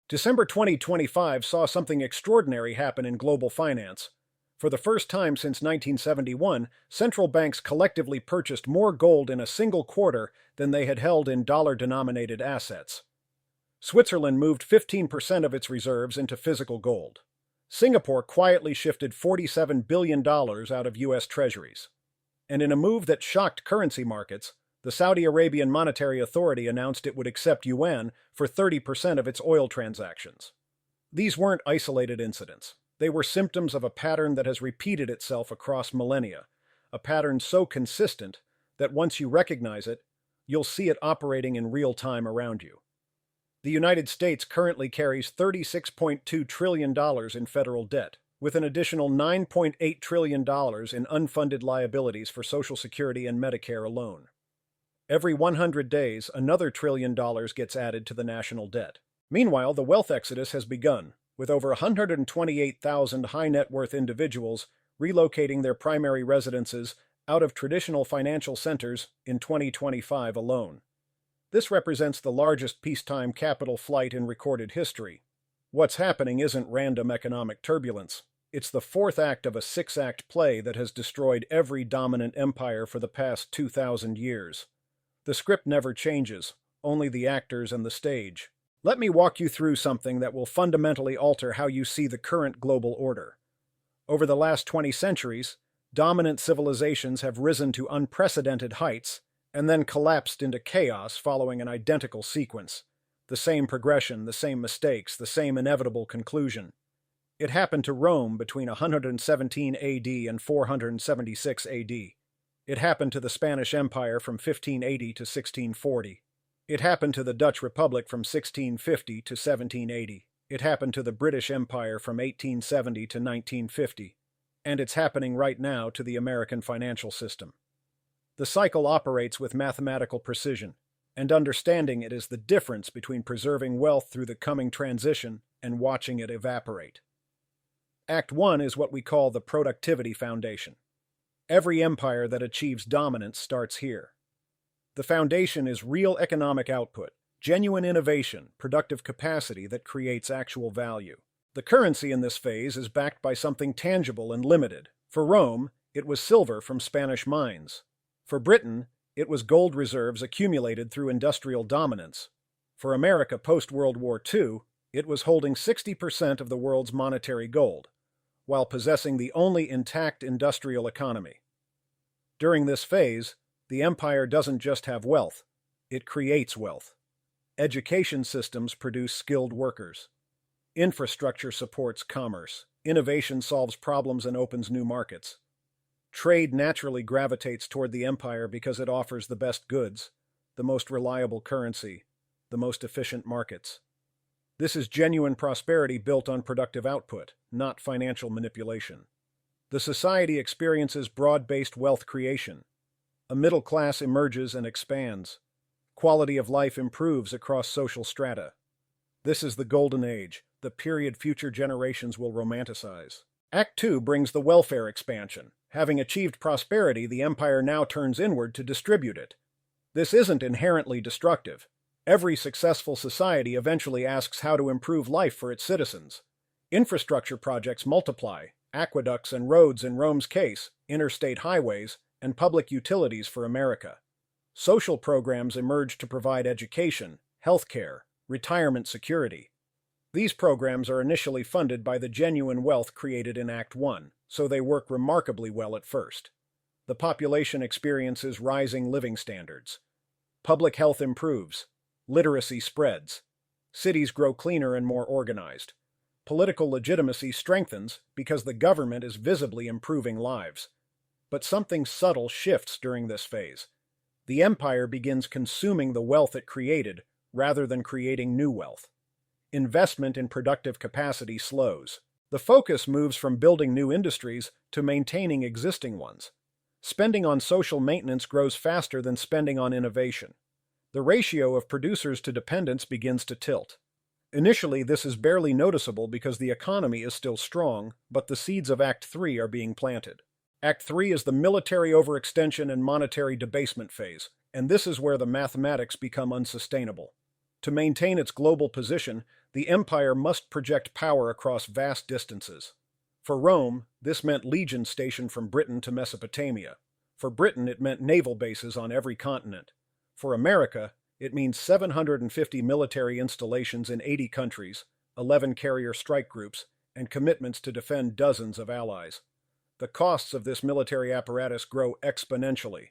December 2025 saw something extraordinary happen in global finance. For the first time since 1971, central banks collectively purchased more gold in a single quarter than they had held in dollar-denominated assets. Switzerland moved 15% of its reserves into physical gold. Singapore quietly shifted $47 billion out of U.S. treasuries. And in a move that shocked currency markets, the Saudi Arabian Monetary Authority announced it would accept yuan for 30% of its oil transactions. These weren't isolated incidents. They were symptoms of a pattern that has repeated itself across millennia, a pattern so consistent that once you recognize it, you'll see it operating in real time around you. The United States currently carries $36.2 trillion in federal debt, with an additional $9.8 trillion in unfunded liabilities for Social Security and Medicare alone. Every 100 days, another $1 trillion gets added to the national debt. Meanwhile, the wealth exodus has begun, with over 128,000 high-net-worth individuals relocating their primary residences out of traditional financial centers in 2025 alone. This represents the largest peacetime capital flight in recorded history. What's happening isn't random economic turbulence. It's the fourth act of a six-act play that has destroyed every dominant empire for the past 2,000 years. The script never changes, only the actors and the stage. Let me walk you through something that will fundamentally alter how you see the current global order. Over the last 20 centuries, dominant civilizations have risen to unprecedented heights and then collapsed into chaos following an identical sequence. The same progression, the same mistakes, the same inevitable conclusion. It happened to Rome between 117 AD and 476 AD. It happened to the Spanish Empire from 1580 to 1640. It happened to the Dutch Republic from 1650 to 1780. It happened to the British Empire from 1870 to 1950. And it's happening right now to the American financial system. The cycle operates with mathematical precision, and understanding it is the difference between preserving wealth through the coming transition and watching it evaporate. Act 1 is what we call the productivity foundation. Every empire that achieves dominance starts here. The foundation is real economic output, genuine innovation, productive capacity that creates actual value. The currency in this phase is backed by something tangible and limited. For Rome, it was silver from Spanish mines. For Britain, it was gold reserves accumulated through industrial dominance. For America post-World War II, it was holding 60% of the world's monetary gold, while possessing the only intact industrial economy. During this phase, the empire doesn't just have wealth, it creates wealth. Education systems produce skilled workers. Infrastructure supports commerce. Innovation solves problems and opens new markets. Trade naturally gravitates toward the empire because it offers the best goods, the most reliable currency, the most efficient markets. This is genuine prosperity built on productive output, not financial manipulation. The society experiences broad-based wealth creation. A middle class emerges and expands. Quality of life improves across social strata. This is the golden age, the period future generations will romanticize. Act 2 brings the welfare expansion. Having achieved prosperity, the empire now turns inward to distribute it. This isn't inherently destructive. Every successful society eventually asks how to improve life for its citizens. Infrastructure projects multiply, aqueducts and roads in Rome's case, interstate highways, and public utilities for America. Social programs emerge to provide education, healthcare, retirement security. These programs are initially funded by the genuine wealth created in Act 1, so they work remarkably well at first. The population experiences rising living standards. Public health improves. Literacy spreads. Cities grow cleaner and more organized. Political legitimacy strengthens because the government is visibly improving lives. But something subtle shifts during this phase. The empire begins consuming the wealth it created rather than creating new wealth. Investment in productive capacity slows. The focus moves from building new industries to maintaining existing ones. Spending on social maintenance grows faster than spending on innovation. The ratio of producers to dependents begins to tilt. Initially, this is barely noticeable because the economy is still strong, but the seeds of Act 3 are being planted. Act 3 is the military overextension and monetary debasement phase, and this is where the mathematics become unsustainable. To maintain its global position, The empire must project power across vast distances. For Rome, this meant legions stationed from Britain to Mesopotamia. For Britain, it meant naval bases on every continent. For America, it means 750 military installations in 80 countries, 11 carrier strike groups, and commitments to defend dozens of allies. The costs of this military apparatus grow exponentially.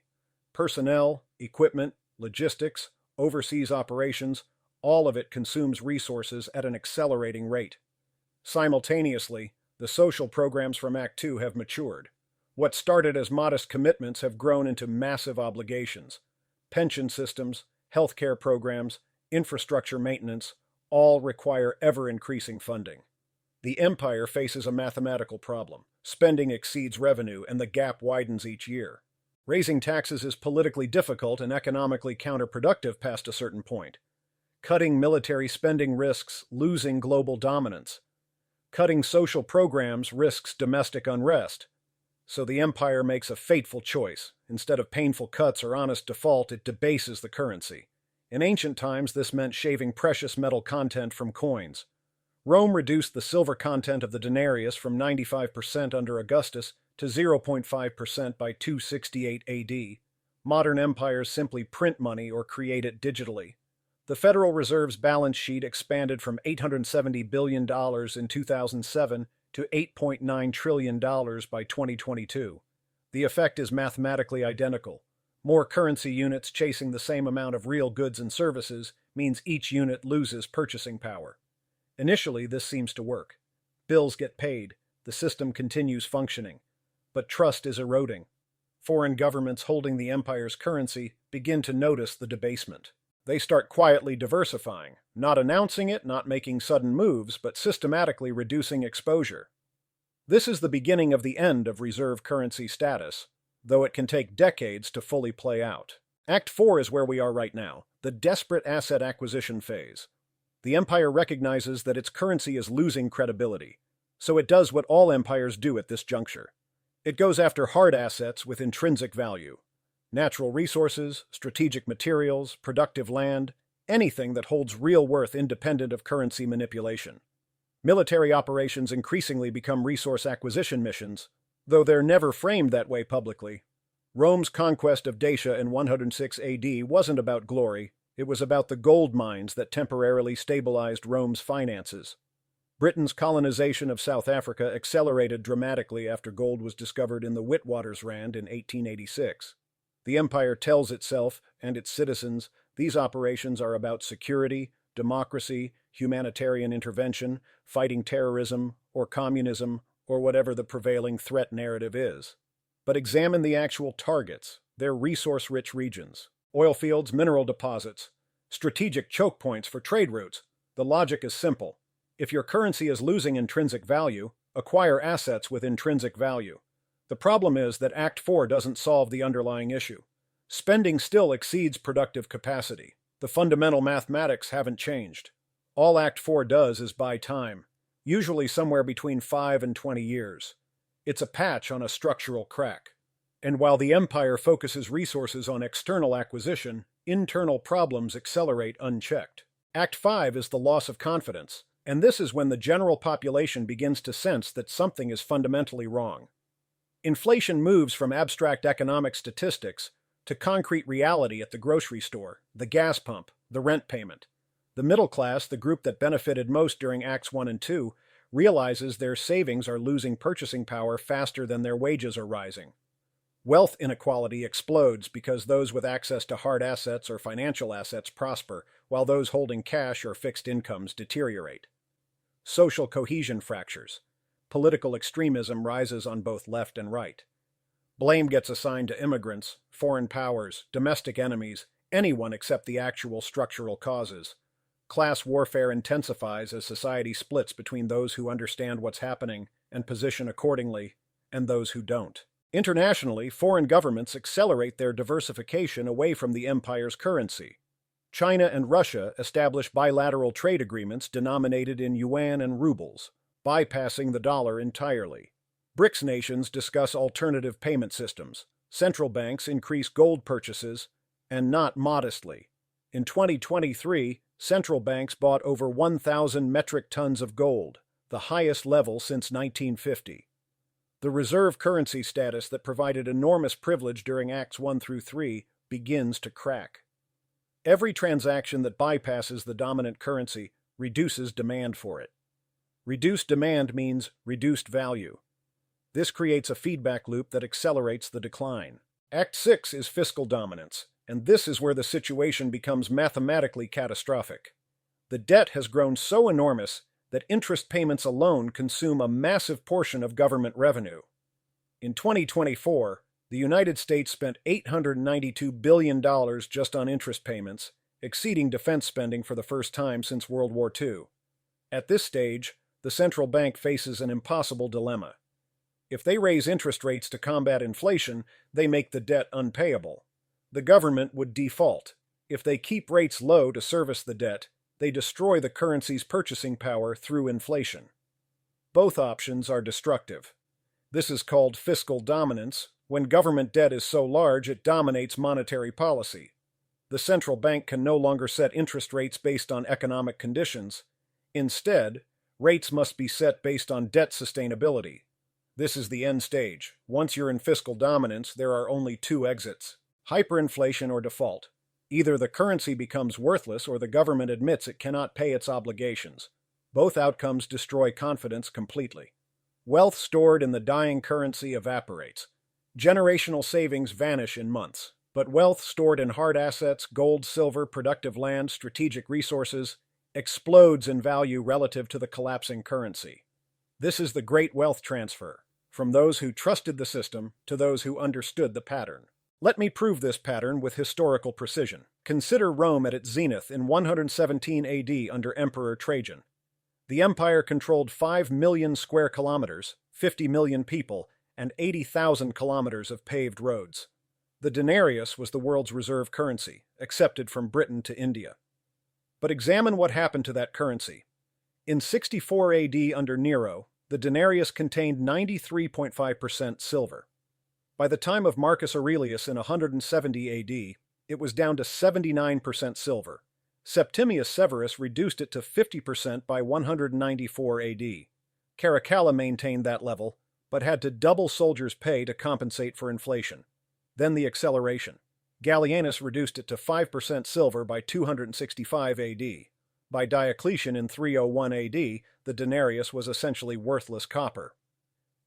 Personnel, equipment, logistics, overseas operations, all of it consumes resources at an accelerating rate. Simultaneously, the social programs from Act II have matured. What started as modest commitments have grown into massive obligations. Pension systems, healthcare programs, infrastructure maintenance, all require ever-increasing funding. The empire faces a mathematical problem. Spending exceeds revenue, and the gap widens each year. Raising taxes is politically difficult and economically counterproductive past a certain point. Cutting military spending risks losing global dominance. Cutting social programs risks domestic unrest. So the empire makes a fateful choice. Instead of painful cuts or honest default, it debases the currency. In ancient times, this meant shaving precious metal content from coins. Rome reduced the silver content of the denarius from 95% under Augustus to 0.5% by 268 AD. Modern empires simply print money or create it digitally. The Federal Reserve's balance sheet expanded from $870 billion in 2007 to $8.9 trillion by 2022. The effect is mathematically identical. More currency units chasing the same amount of real goods and services means each unit loses purchasing power. Initially, this seems to work. Bills get paid, the system continues functioning. But trust is eroding. Foreign governments holding the empire's currency begin to notice the debasement. They start quietly diversifying, not announcing it, not making sudden moves, but systematically reducing exposure. This is the beginning of the end of reserve currency status, though it can take decades to fully play out. Act 4 is where we are right now, the desperate asset acquisition phase. The empire recognizes that its currency is losing credibility, so it does what all empires do at this juncture. It goes after hard assets with intrinsic value. Natural resources, strategic materials, productive land, anything that holds real worth independent of currency manipulation. Military operations increasingly become resource acquisition missions, though they're never framed that way publicly. Rome's conquest of Dacia in 106 AD wasn't about glory, it was about the gold mines that temporarily stabilized Rome's finances. Britain's colonization of South Africa accelerated dramatically after gold was discovered in the Witwatersrand in 1886. The empire tells itself and its citizens these operations are about security, democracy, humanitarian intervention, fighting terrorism, or communism, or whatever the prevailing threat narrative is. But examine the actual targets. They're resource-rich regions, oil fields, mineral deposits, strategic choke points for trade routes. The logic is simple. If your currency is losing intrinsic value, acquire assets with intrinsic value. The problem is that Act 4 doesn't solve the underlying issue. Spending still exceeds productive capacity. The fundamental mathematics haven't changed. All Act 4 does is buy time, usually somewhere between 5 and 20 years. It's a patch on a structural crack. And while the empire focuses resources on external acquisition, internal problems accelerate unchecked. Act 5 is the loss of confidence, and this is when the general population begins to sense that something is fundamentally wrong. Inflation moves from abstract economic statistics to concrete reality at the grocery store, the gas pump, the rent payment. The middle class, the group that benefited most during Acts 1 and 2, realizes their savings are losing purchasing power faster than their wages are rising. Wealth inequality explodes because those with access to hard assets or financial assets prosper, while those holding cash or fixed incomes deteriorate. Social cohesion fractures. Political extremism rises on both left and right. Blame gets assigned to immigrants, foreign powers, domestic enemies, anyone except the actual structural causes. Class warfare intensifies as society splits between those who understand what's happening and position accordingly, and those who don't. Internationally, foreign governments accelerate their diversification away from the empire's currency. China and Russia establish bilateral trade agreements denominated in yuan and rubles, bypassing the dollar entirely. BRICS nations discuss alternative payment systems. Central banks increase gold purchases, and not modestly. In 2023, Central banks bought over 1,000 metric tons of gold, the highest level since 1950. The reserve currency status that provided enormous privilege during Acts 1 through 3 begins to crack. Every transaction that bypasses the dominant currency reduces demand for it. Reduced demand means reduced value. This creates a feedback loop that accelerates the decline. Act 6 is fiscal dominance, and this is where the situation becomes mathematically catastrophic. The debt has grown so enormous that interest payments alone consume a massive portion of government revenue. In 2024, the United States spent $892 billion just on interest payments, exceeding defense spending for the first time since World War II. At this stage, the central bank faces an impossible dilemma. If they raise interest rates to combat inflation, they make the debt unpayable. The government would default. If they keep rates low to service the debt, they destroy the currency's purchasing power through inflation. Both options are destructive. This is called fiscal dominance. When government debt is so large it dominates monetary policy. The central bank can no longer set interest rates based on economic conditions. Instead, rates must be set based on debt sustainability. This is the end stage. Once you're in fiscal dominance, there are only two exits: hyperinflation or default. Either the currency becomes worthless or the government admits it cannot pay its obligations. Both outcomes destroy confidence completely. Wealth stored in the dying currency evaporates. Generational savings vanish in months. But wealth stored in hard assets, gold, silver, productive land, strategic resources, explodes in value relative to the collapsing currency. This is the great wealth transfer, from those who trusted the system to those who understood the pattern. Let me prove this pattern with historical precision. Consider Rome at its zenith in 117 AD under Emperor Trajan. The empire controlled 5 million square kilometers, 50 million people, and 80,000 kilometers of paved roads. The denarius was the world's reserve currency, accepted from Britain to India. But examine what happened to that currency. In 64 AD under Nero, the denarius contained 93.5% silver. By the time of Marcus Aurelius in 170 AD, it was down to 79% silver. Septimius Severus reduced it to 50% by 194 AD. Caracalla maintained that level, but had to double soldiers' pay to compensate for inflation. Then the acceleration. Gallienus reduced it to 5% silver by 265 AD. By Diocletian in 301 AD, the denarius was essentially worthless copper.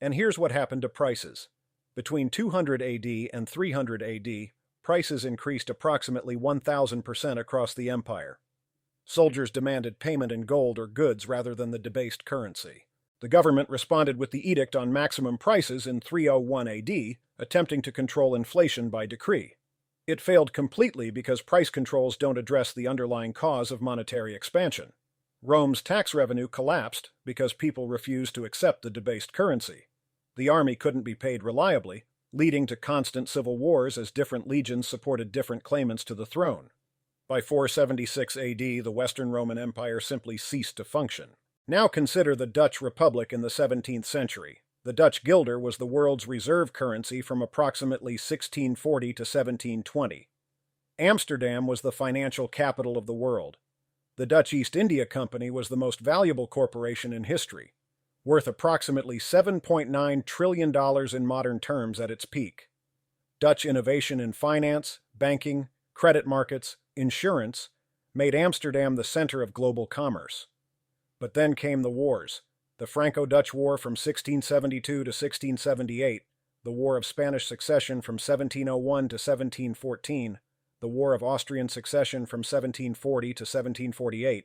And here's what happened to prices. Between 200 AD and 300 AD, prices increased approximately 1,000% across the empire. Soldiers demanded payment in gold or goods rather than the debased currency. The government responded with the Edict on Maximum Prices in 301 AD, attempting to control inflation by decree. It failed completely because price controls don't address the underlying cause of monetary expansion. Rome's tax revenue collapsed because people refused to accept the debased currency. The army couldn't be paid reliably, leading to constant civil wars as different legions supported different claimants to the throne. By 476 AD, the Western Roman Empire simply ceased to function. Now consider the Dutch Republic in the 17th century. The Dutch guilder was the world's reserve currency from approximately 1640 to 1720. Amsterdam was the financial capital of the world. The Dutch East India Company was the most valuable corporation in history, worth approximately $7.9 trillion in modern terms at its peak. Dutch innovation in finance, banking, credit markets, insurance made Amsterdam the center of global commerce. But then came the wars. The Franco-Dutch War from 1672 to 1678, the War of Spanish Succession from 1701 to 1714, the War of Austrian Succession from 1740 to 1748.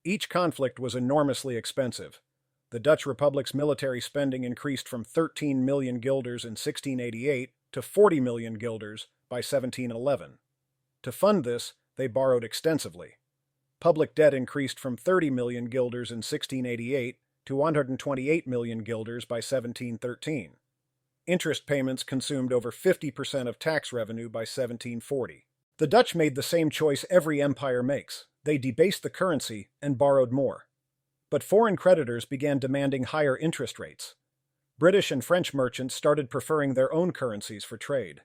Each conflict was enormously expensive. The Dutch Republic's military spending increased from 13 million guilders in 1688 to 40 million guilders by 1711. To fund this, they borrowed extensively. Public debt increased from 30 million guilders in 1688 to 128 million guilders by 1713. Interest payments consumed over 50% of tax revenue by 1740. The Dutch made the same choice every empire makes. They debased the currency and borrowed more. But foreign creditors began demanding higher interest rates. British and French merchants started preferring their own currencies for trade.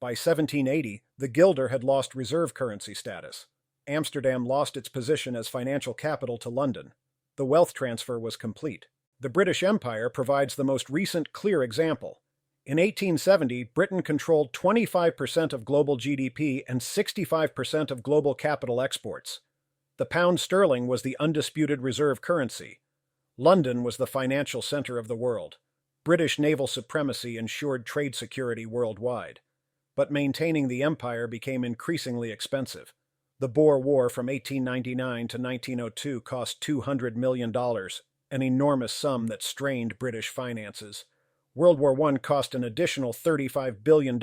By 1780, the guilder had lost reserve currency status. Amsterdam lost its position as financial capital to London. The wealth transfer was complete. The British Empire provides the most recent clear example. In 1870, Britain controlled 25% of global GDP and 65% of global capital exports. The pound sterling was the undisputed reserve currency. London was the financial center of the world. British naval supremacy ensured trade security worldwide. But maintaining the empire became increasingly expensive. The Boer War from 1899 to 1902 cost $200 million, an enormous sum that strained British finances. World War I cost an additional $35 billion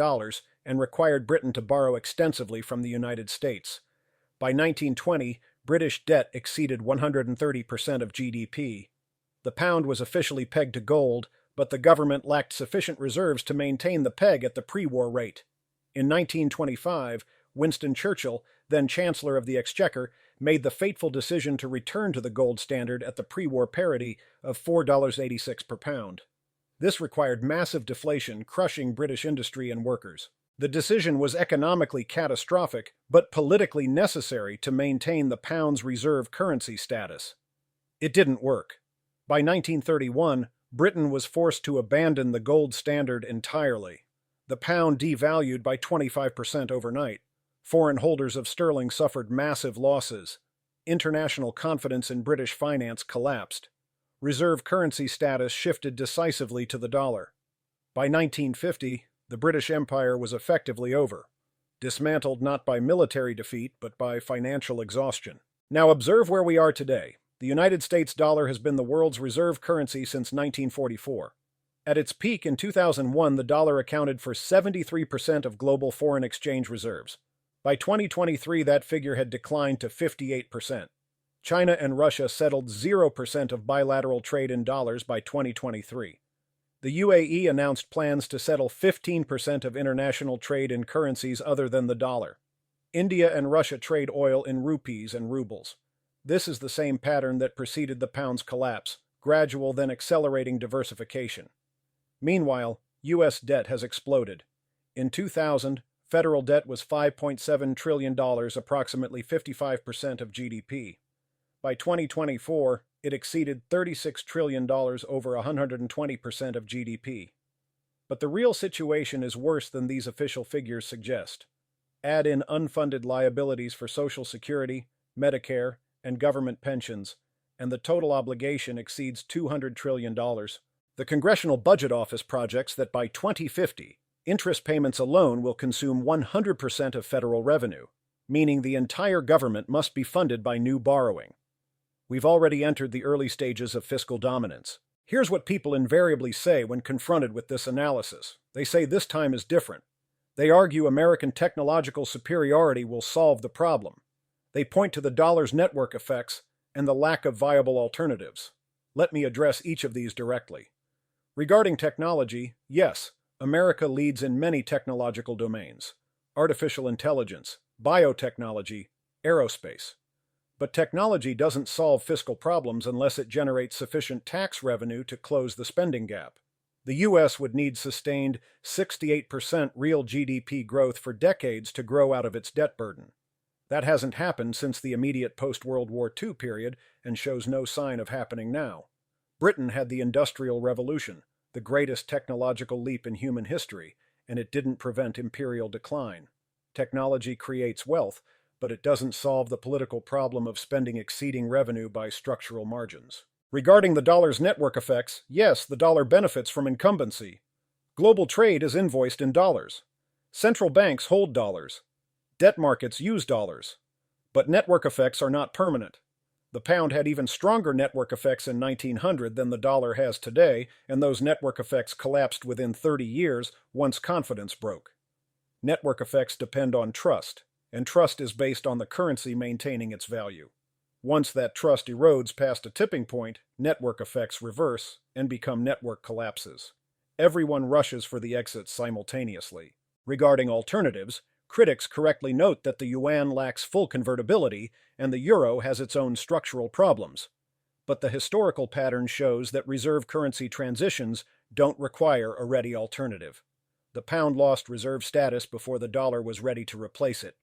and required Britain to borrow extensively from the United States. By 1920, British debt exceeded 130% of GDP. The pound was officially pegged to gold, but the government lacked sufficient reserves to maintain the peg at the pre-war rate. In 1925, Winston Churchill, then Chancellor of the Exchequer, made the fateful decision to return to the gold standard at the pre-war parity of $4.86 per pound. This required massive deflation, crushing British industry and workers. The decision was economically catastrophic, but politically necessary to maintain the pound's reserve currency status. It didn't work. By 1931, Britain was forced to abandon the gold standard entirely. The pound devalued by 25% overnight. Foreign holders of sterling suffered massive losses. International confidence in British finance collapsed. Reserve currency status shifted decisively to the dollar. By 1950, the British Empire was effectively over, dismantled not by military defeat but by financial exhaustion. Now observe where we are today. The United States dollar has been the world's reserve currency since 1944. At its peak in 2001, the dollar accounted for 73% of global foreign exchange reserves. By 2023, that figure had declined to 58%. China and Russia settled 0% of bilateral trade in dollars by 2023. The UAE announced plans to settle 15% of international trade in currencies other than the dollar. India and Russia trade oil in rupees and rubles. This is the same pattern that preceded the pound's collapse, gradual then accelerating diversification. Meanwhile, U.S. debt has exploded. In 2000, federal debt was $5.7 trillion, approximately 55% of GDP. By 2024, it exceeded $36 trillion, over 120% of GDP. But the real situation is worse than these official figures suggest. Add in unfunded liabilities for Social Security, Medicare, and government pensions, and the total obligation exceeds $200 trillion. The Congressional Budget Office projects that by 2050, interest payments alone will consume 100% of federal revenue, meaning the entire government must be funded by new borrowing. We've already entered the early stages of fiscal dominance. Here's what people invariably say when confronted with this analysis. They say this time is different. They argue American technological superiority will solve the problem. They point to the dollar's network effects and the lack of viable alternatives. Let me address each of these directly. Regarding technology, yes, America leads in many technological domains: artificial intelligence, biotechnology, aerospace. But technology doesn't solve fiscal problems unless it generates sufficient tax revenue to close the spending gap. The U.S. would need sustained 68% real GDP growth for decades to grow out of its debt burden. That hasn't happened since the immediate post-World War II period and shows no sign of happening now. Britain had the Industrial Revolution, the greatest technological leap in human history, and it didn't prevent imperial decline. Technology creates wealth, but it doesn't solve the political problem of spending exceeding revenue by structural margins. Regarding the dollar's network effects, yes, the dollar benefits from incumbency. Global trade is invoiced in dollars. Central banks hold dollars. Debt markets use dollars. But network effects are not permanent. The pound had even stronger network effects in 1900 than the dollar has today, and those network effects collapsed within 30 years once confidence broke. Network effects depend on trust, and trust is based on the currency maintaining its value. Once that trust erodes past a tipping point, network effects reverse and become network collapses. Everyone rushes for the exits simultaneously. Regarding alternatives, critics correctly note that the yuan lacks full convertibility and the euro has its own structural problems. But the historical pattern shows that reserve currency transitions don't require a ready alternative. The pound lost reserve status before the dollar was ready to replace it.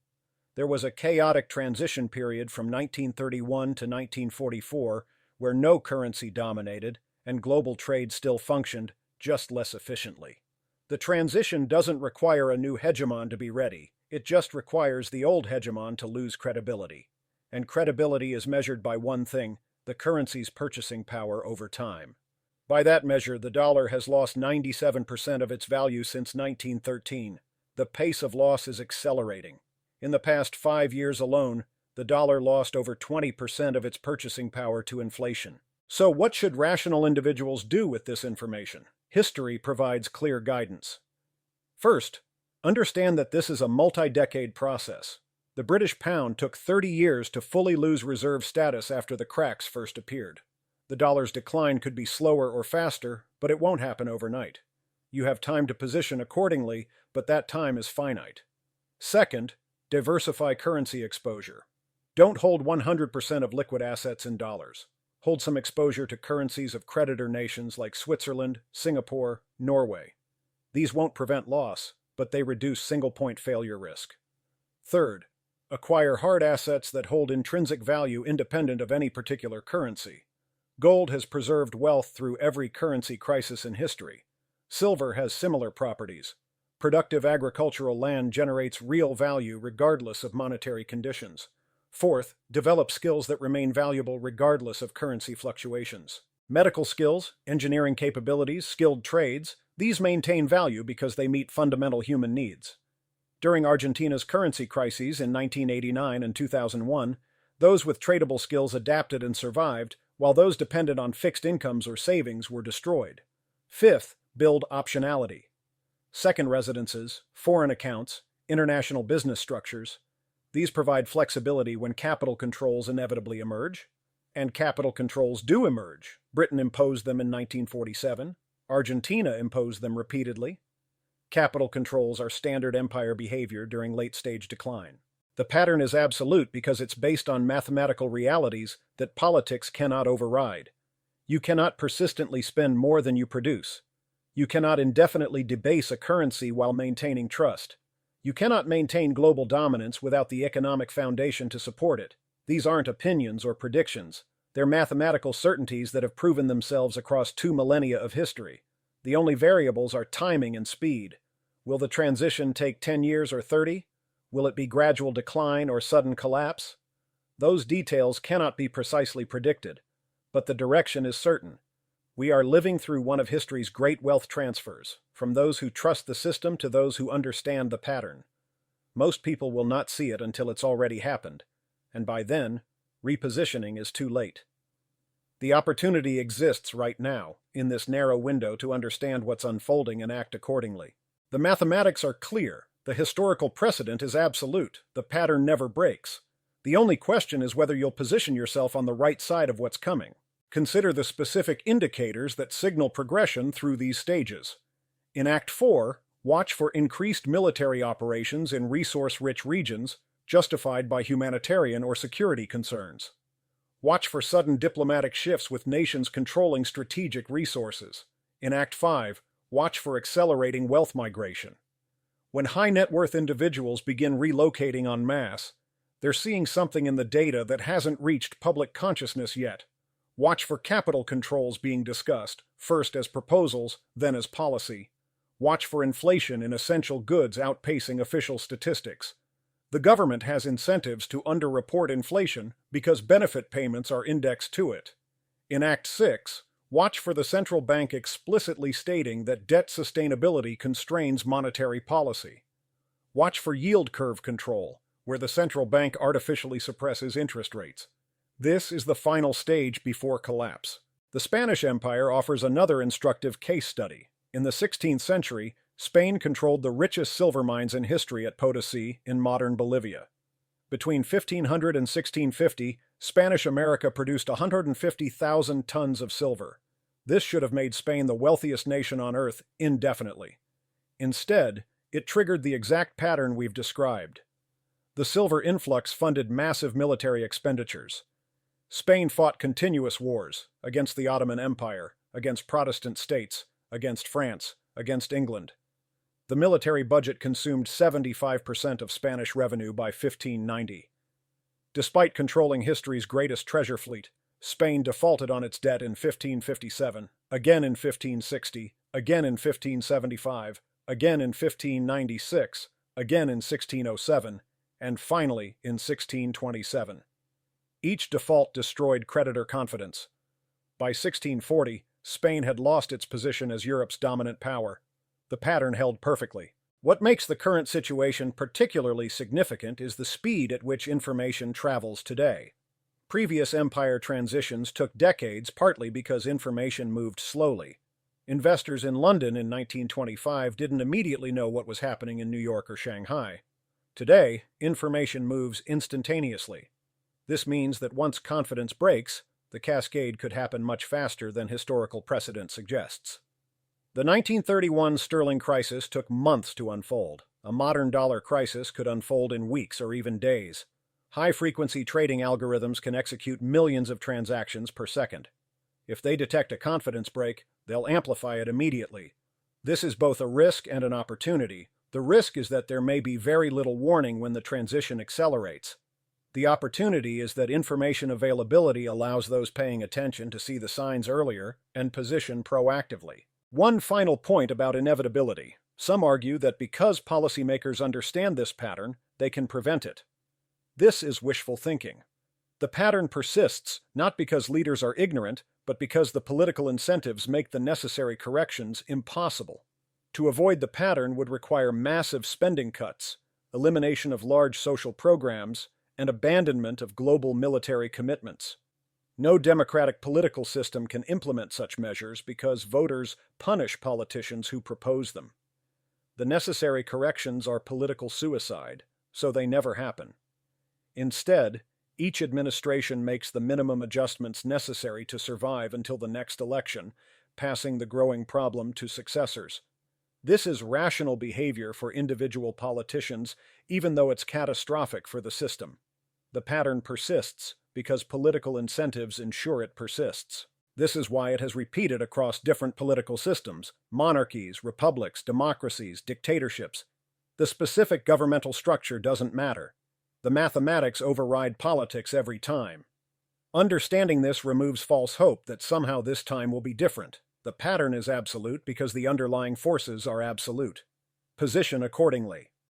There was a chaotic transition period from 1931 to 1944 where no currency dominated and global trade still functioned, just less efficiently. The transition doesn't require a new hegemon to be ready. It just requires the old hegemon to lose credibility. And credibility is measured by one thing: the currency's purchasing power over time. By that measure, the dollar has lost 97% of its value since 1913. The pace of loss is accelerating. In the past 5 years alone, the dollar lost over 20% of its purchasing power to inflation. So what should rational individuals do with this information? History provides clear guidance. First, understand that this is a multi-decade process. The British pound took 30 years to fully lose reserve status after the cracks first appeared. The dollar's decline could be slower or faster, but it won't happen overnight. You have time to position accordingly, but that time is finite. Second, diversify currency exposure. Don't hold 100% of liquid assets in dollars. Hold some exposure to currencies of creditor nations like Switzerland, Singapore, Norway. These won't prevent loss, but they reduce single-point failure risk. Third, acquire hard assets that hold intrinsic value independent of any particular currency. Gold has preserved wealth through every currency crisis in history. Silver has similar properties. Productive agricultural land generates real value regardless of monetary conditions. Fourth, develop skills that remain valuable regardless of currency fluctuations. Medical skills, engineering capabilities, skilled trades, these maintain value because they meet fundamental human needs. During Argentina's currency crises in 1989 and 2001, those with tradable skills adapted and survived, while those dependent on fixed incomes or savings were destroyed. Fifth, build optionality. Second residences, foreign accounts, international business structures. These provide flexibility when capital controls inevitably emerge. And capital controls do emerge. Britain imposed them in 1947. Argentina imposed them repeatedly. Capital controls are standard empire behavior during late-stage decline. The pattern is absolute because it's based on mathematical realities that politics cannot override. You cannot persistently spend more than you produce. You cannot indefinitely debase a currency while maintaining trust. You cannot maintain global dominance without the economic foundation to support it. These aren't opinions or predictions. They're mathematical certainties that have proven themselves across 2 millennia of history. The only variables are timing and speed. Will the transition take 10 years or 30? Will it be gradual decline or sudden collapse? Those details cannot be precisely predicted, but the direction is certain. We are living through one of history's great wealth transfers, from those who trust the system to those who understand the pattern. Most people will not see it until it's already happened, and by then, repositioning is too late. The opportunity exists right now, in this narrow window, to understand what's unfolding and act accordingly. The mathematics are clear. The historical precedent is absolute. The pattern never breaks. The only question is whether you'll position yourself on the right side of what's coming. Consider the specific indicators that signal progression through these stages. In Act 4, watch for increased military operations in resource-rich regions justified by humanitarian or security concerns. Watch for sudden diplomatic shifts with nations controlling strategic resources. In Act 5, watch for accelerating wealth migration. When high-net-worth individuals begin relocating en masse, they're seeing something in the data that hasn't reached public consciousness yet. Watch for capital controls being discussed, first as proposals, then as policy. Watch for inflation in essential goods outpacing official statistics. The government has incentives to underreport inflation because benefit payments are indexed to it. In Act 6, watch for the central bank explicitly stating that debt sustainability constrains monetary policy. Watch for yield curve control, where the central bank artificially suppresses interest rates. This is the final stage before collapse. The Spanish Empire offers another instructive case study. In the 16th century, Spain controlled the richest silver mines in history at Potosí in modern Bolivia. Between 1500 and 1650, Spanish America produced 150,000 tons of silver. This should have made Spain the wealthiest nation on earth indefinitely. Instead, it triggered the exact pattern we've described. The silver influx funded massive military expenditures. Spain fought continuous wars against the Ottoman Empire, against Protestant states, against France, against England. The military budget consumed 75% of Spanish revenue by 1590. Despite controlling history's greatest treasure fleet, Spain defaulted on its debt in 1557, again in 1560, again in 1575, again in 1596, again in 1607, and finally in 1627. Each default destroyed creditor confidence. By 1640, Spain had lost its position as Europe's dominant power. The pattern held perfectly. What makes the current situation particularly significant is the speed at which information travels today. Previous empire transitions took decades partly because information moved slowly. Investors in London in 1925 didn't immediately know what was happening in New York or Shanghai. Today, information moves instantaneously. This means that once confidence breaks, the cascade could happen much faster than historical precedent suggests. The 1931 sterling crisis took months to unfold. A modern dollar crisis could unfold in weeks or even days. High-frequency trading algorithms can execute millions of transactions per second. If they detect a confidence break, they'll amplify it immediately. This is both a risk and an opportunity. The risk is that there may be very little warning when the transition accelerates. The opportunity is that information availability allows those paying attention to see the signs earlier and position proactively. One final point about inevitability. Some argue that because policymakers understand this pattern, they can prevent it. This is wishful thinking. The pattern persists not because leaders are ignorant, but because the political incentives make the necessary corrections impossible. To avoid the pattern would require massive spending cuts, elimination of large social programs, and abandonment of global military commitments. No democratic political system can implement such measures because voters punish politicians who propose them. The necessary corrections are political suicide, so they never happen. Instead, each administration makes the minimum adjustments necessary to survive until the next election, passing the growing problem to successors. This is rational behavior for individual politicians, even though it's catastrophic for the system. The pattern persists because political incentives ensure it persists. This is why it has repeated across different political systems: monarchies, republics, democracies, dictatorships. The specific governmental structure doesn't matter. The mathematics override politics every time. Understanding this removes false hope that somehow this time will be different. The pattern is absolute because the underlying forces are absolute. Position accordingly.